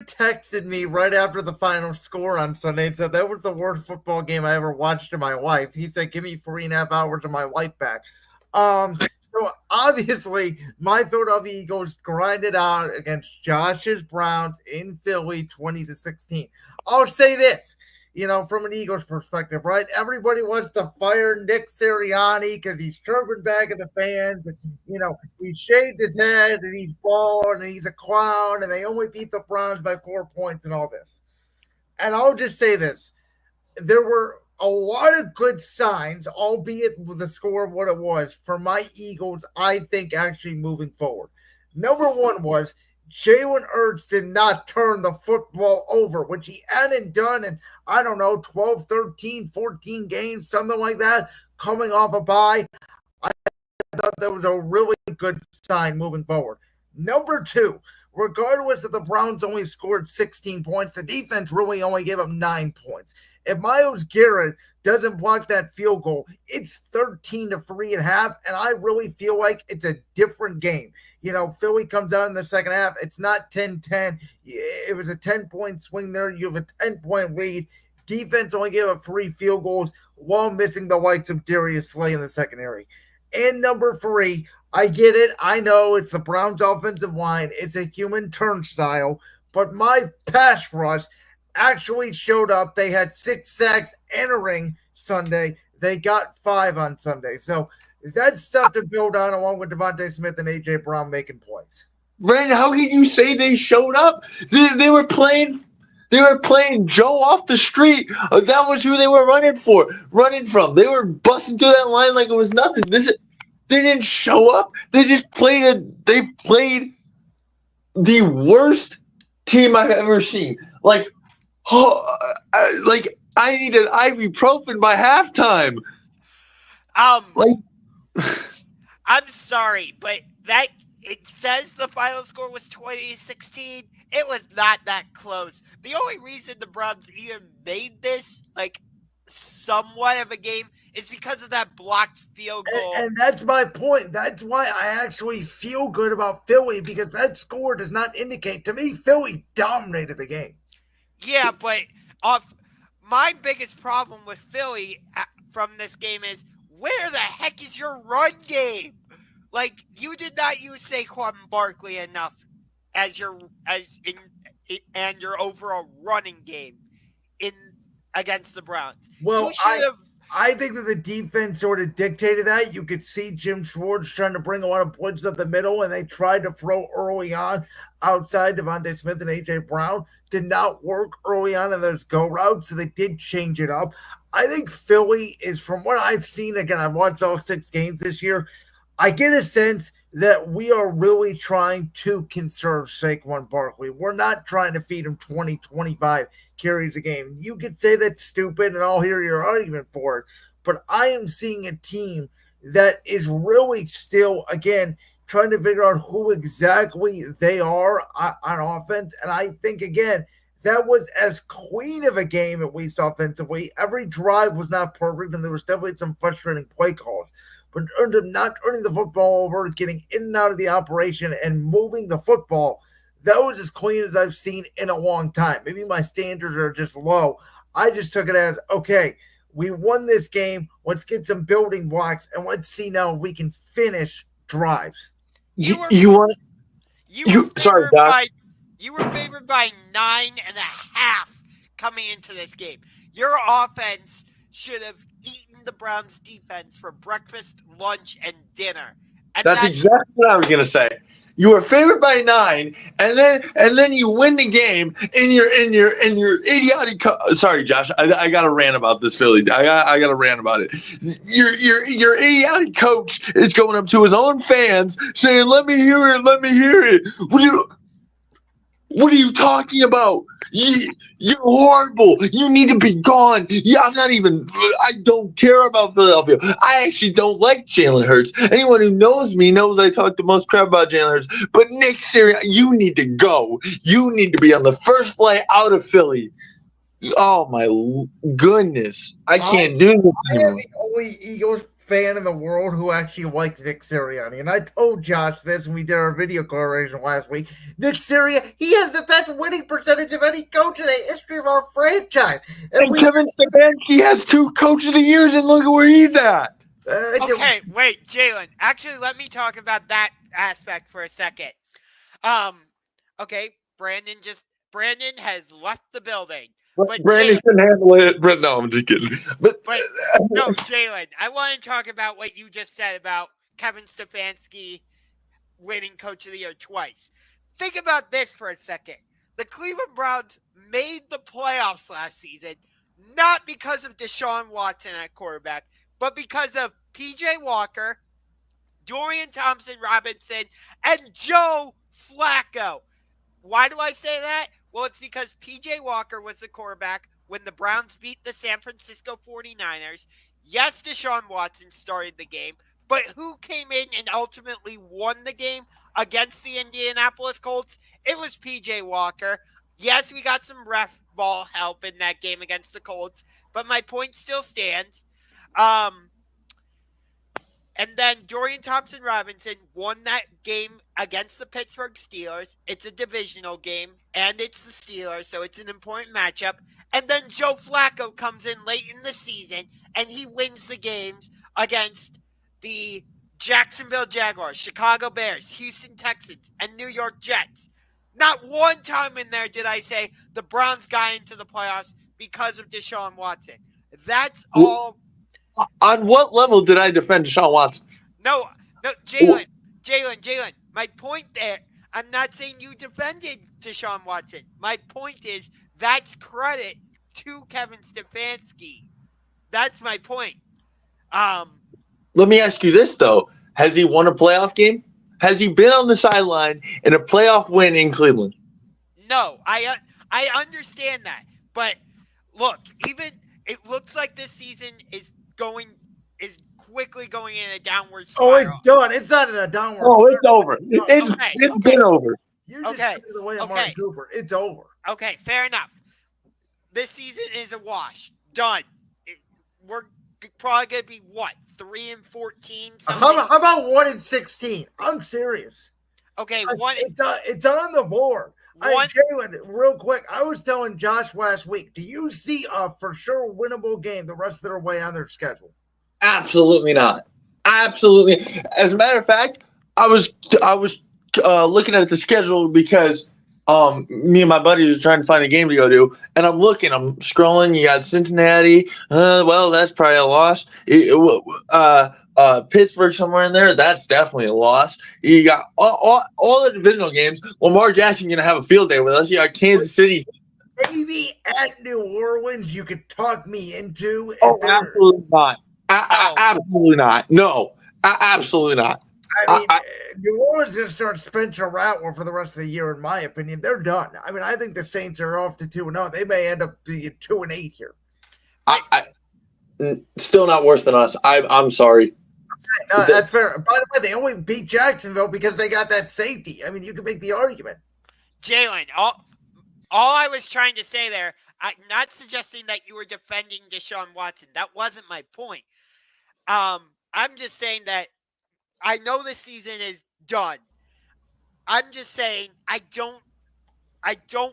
texted me right after the final score on Sunday and said that was the worst football game I ever watched in my life. He said, "Give me 3.5 hours of my life back." So obviously, my Philadelphia Eagles grinded out against Josh's Browns in Philly, 20-16. I'll say this, from an Eagles perspective, right? Everybody wants to fire Nick Sirianni because he's chirping back at the fans. And, he shaved his head and he's bald and he's a clown and they only beat the Browns by 4 points and all this. And I'll just say this, there were a lot of good signs, albeit with the score of what it was, for my Eagles, I think, actually moving forward. Number one was Jalen Hurts did not turn the football over, which he hadn't done in, I don't know, 12, 13, 14 games, something like that, coming off a bye. I thought that was a really good sign moving forward. Number two, regardless that the Browns only scored 16 points, the defense really only gave up 9 points. If Myles Garrett doesn't block that field goal, it's 13-3 at half, and I really feel like it's a different game. Philly comes out in the second half. It's not 10-10. It was a 10-point swing there. You have a 10-point lead. Defense only gave up 3 field goals while missing the likes of Darius Slay in the secondary. And number three, I get it. I know it's the Browns' offensive line. It's a human turnstile. But my pass rush actually showed up. They had 6 sacks entering Sunday. They got 5 on Sunday. So that's stuff to build on along with Devontae Smith and A.J. Brown making plays. Brandon, how can you say they showed up? They were playing. They were playing Joe off the street. That was who they were running from. They were busting through that line like it was nothing. They didn't show up. They just played. They played the worst team I've ever seen. Like I needed ibuprofen by halftime. I'm sorry, but it says the final score was 20-16. It was not that close. The only reason the Browns even made this somewhat of a game is because of that blocked field goal. And that's my point. That's why I actually feel good about Philly, because that score does not indicate to me Philly dominated the game. Yeah, but my biggest problem with Philly from this game is, where the heck is your run game? Like, you did not use Saquon Barkley enough as your overall running game against the Browns. Well, I think that the defense sort of dictated that. You could see Jim Schwartz trying to bring a lot of blitz up the middle, and they tried to throw early on outside Devontae Smith and A.J. Brown. Did not work early on in those go routes, so they did change it up. I think Philly is, from what I've seen, again, I've watched all 6 games this year, I get a sense that we are really trying to conserve Saquon Barkley. We're not trying to feed him 20, 25 carries a game. You could say that's stupid, and I'll hear your argument for it. But I am seeing a team that is really still, again, trying to figure out who exactly they are on offense. And I think, again, that was as clean of a game, at least offensively. Every drive was not perfect, and there was definitely some frustrating play calls. But in terms of not turning the football over, getting in and out of the operation, and moving the football, that was as clean as I've seen in a long time. Maybe my standards are just low. I just took it as, okay, we won this game. Let's get some building blocks, and let's see now if we can finish drives. Sorry, Josh. You were favored by 9.5 coming into this game. Your offense should have eaten the Browns defense for breakfast, lunch, and dinner. And that's exactly what I was going to say. You were favored by 9, and then you win the game, and your idiotic. Sorry, Josh, I got to rant about this Philly. I got to rant about it. Your idiotic coach is going up to his own fans saying, "Let me hear it. Let me hear it." What are you talking about? You're horrible. You need to be gone. Yeah, I don't care about Philadelphia. I actually don't like Jalen Hurts. Anyone who knows me knows I talk the most crap about Jalen Hurts. But Nick Sirianni, you need to go. You need to be on the first flight out of Philly. Oh, my goodness. I can't do this anymore. I am the only Eagles fan in the world who actually likes Nick Sirianni. And I told Josh this when we did our video correlation last week. Nick Sirianni, he has the best winning percentage of any coach in the history of our franchise. And Kevin Stefanski has 2 Coach of the Years, and look at where he's at. Okay, wait, Jalen. Actually, let me talk about that aspect for a second. Okay, Brandon has left the building. But Brandon can handle it. No, I'm just kidding. But no, Jalen, I want to talk about what you just said about Kevin Stefanski winning Coach of the Year twice. Think about this for a second. The Cleveland Browns made the playoffs last season, not because of Deshaun Watson at quarterback, but because of P.J. Walker, Dorian Thompson-Robinson, and Joe Flacco. Why do I say that? Well, it's because P.J. Walker was the quarterback when the Browns beat the San Francisco 49ers. Yes, Deshaun Watson started the game, but who came in and ultimately won the game against the Indianapolis Colts? It was P.J. Walker. Yes, we got some ref ball help in that game against the Colts, but my point still stands. And then Dorian Thompson-Robinson won that game against the Pittsburgh Steelers. It's a divisional game, and it's the Steelers, so it's an important matchup. And then Joe Flacco comes in late in the season, and he wins the games against the Jacksonville Jaguars, Chicago Bears, Houston Texans, and New York Jets. Not one time in there did I say the Browns got into the playoffs because of Deshaun Watson. That's all. On what level did I defend Deshaun Watson? No, Jalen. My point there, I'm not saying you defended Deshaun Watson. My point is that's credit to Kevin Stefanski. That's my point. Let me ask you this, though. Has he won a playoff game? Has he been on the sideline in a playoff win in Cleveland? No, I understand that. But look, even it looks like this season is quickly going in a downward spiral. Oh, it's done. It's not in a downward spiral. Oh, it's over. It's been over. You're just taking it away on Mark Cooper. It's over. Okay, fair enough. This season is a wash. Done. We're probably going to be, 3-14? How about 1-16? I'm serious. Okay, it's on the board. Jalen, real quick, I was telling Josh last week, do you see a for sure winnable game the rest of their way on their schedule? Absolutely not. Absolutely. As a matter of fact, I was looking at the schedule because me and my buddies are trying to find a game to go to, and I'm scrolling. You got Cincinnati. Well, that's probably a loss. Pittsburgh somewhere in there. That's definitely a loss. You got all the divisional games. Lamar Jackson going to have a field day with us. You got Kansas City. Maybe at New Orleans you could talk me into. Oh, absolutely not. Absolutely not. No, absolutely not. I mean, New Orleans is going to start Spencer Rattler for the rest of the year, in my opinion. They're done. I mean, I think the Saints are off to 2-0. They may end up being 2-8 here. Still not worse than us. I'm sorry. No, that's fair. By the way, they only beat Jacksonville because they got that safety. I mean, you can make the argument. Jalen, all I was trying to say there, I'm not suggesting that you were defending Deshaun Watson. That wasn't my point. I'm just saying that I know the season is done. I'm just saying I don't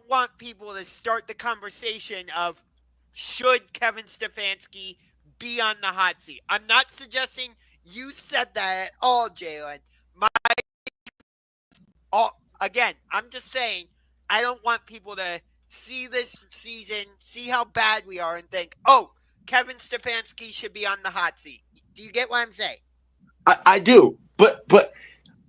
want people to start the conversation of should Kevin Stefanski be on the hot seat. I'm not suggesting you said that at all, Jalen. Again, I'm just saying I don't want people to see this season, see how bad we are, and think, oh, Kevin Stefanski should be on the hot seat. Do you get what I'm saying? I do, but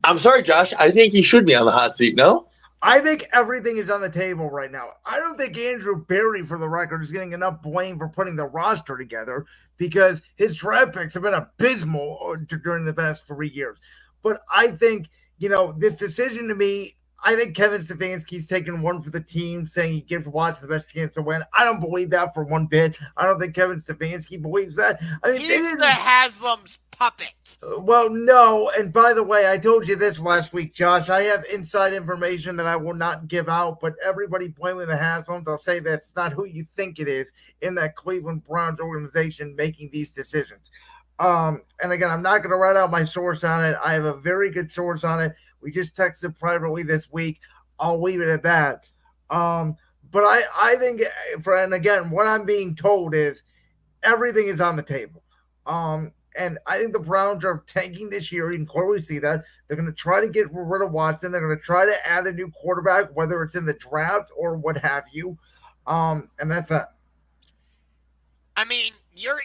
I'm sorry, Josh. I think he should be on the hot seat. No, I think everything is on the table right now. I don't think Andrew Berry, for the record, is getting enough blame for putting the roster together because his draft picks have been abysmal during the past 3 years. But I think, this decision to me, I think Kevin Stefanski's taking one for the team, saying he gives Watts the best chance to win. I don't believe that for one bit. I don't think Kevin Stefanski believes that. I mean, he's the Haslam's puppet. Well, no. And by the way, I told you this last week, Josh. I have inside information that I will not give out, but everybody blaming the Haslams, I'll say that's not who you think it is in that Cleveland Browns organization making these decisions. And again, I'm not going to write out my source on it. I have a very good source on it. We just texted privately this week. I'll leave it at that. But I think, and again, what I'm being told is everything is on the table. And I think the Browns are tanking this year. You can clearly see that. They're going to try to get rid of Watson. They're going to try to add a new quarterback, whether it's in the draft or what have you. And that's that. I mean, you're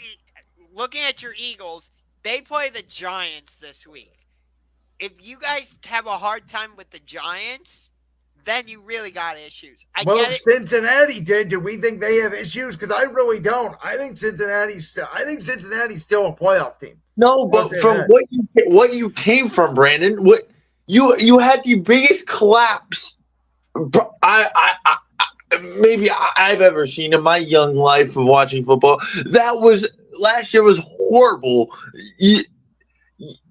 looking at your Eagles. They play the Giants this week. If you guys have a hard time with the Giants, then you really got issues. I Well, get it. Cincinnati did. Do we think they have issues? Because I really don't. I think Cincinnati's still a playoff team. No, but from what you came from, Brandon, what you had the biggest collapse I've ever seen in my young life of watching football. That was last year was horrible.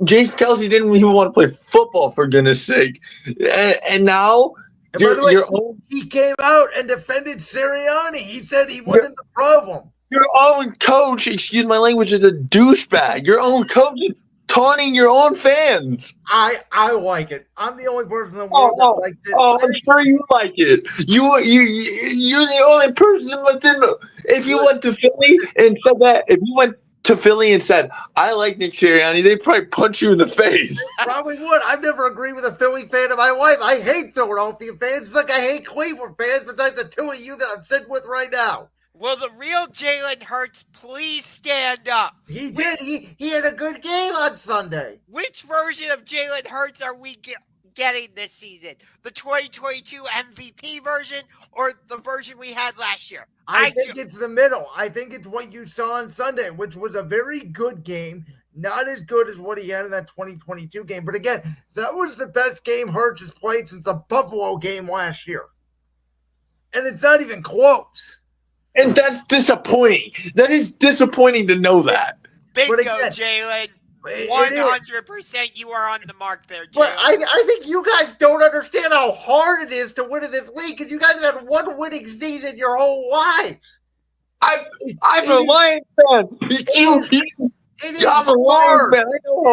James Kelce didn't even want to play football, for goodness sake, and now. And by the way, he came out and defended Sirianni. He said he wasn't the problem. Your own coach, excuse my language, is a douchebag. Your own coach is taunting your own fans. I like it. I'm the only person in the world that likes it. I'm sure you like it. You're the only person within the. If you went to Philly and said that, if you went to Philly and said, I like Nick Sirianni, they'd probably punch you in the face. They probably would. I've never agreed with a Philly fan in my life. I hate Philadelphia fans. It's like I hate Cleveland fans, besides the two of you that I'm sitting with right now. Will the real Jalen Hurts please stand up? He did. He had a good game on Sunday. Which version of Jalen Hurts are we getting this season? The 2022 MVP version or the version we had last year? I think it's the middle. I think it's what you saw on Sunday, which was a very good game. Not as good as what he had in that 2022 game. But again, that was the best game Hurts has played since the Buffalo game last year. And it's not even close. And that's disappointing. That is disappointing to know that. Bingo, Jalen. 100% you are on the mark there, Jalen. But I think you guys don't understand how hard it is to win in this league because you guys have had one winning season your whole lives. I'm a Lions fan. I'm a Lions fan. I know how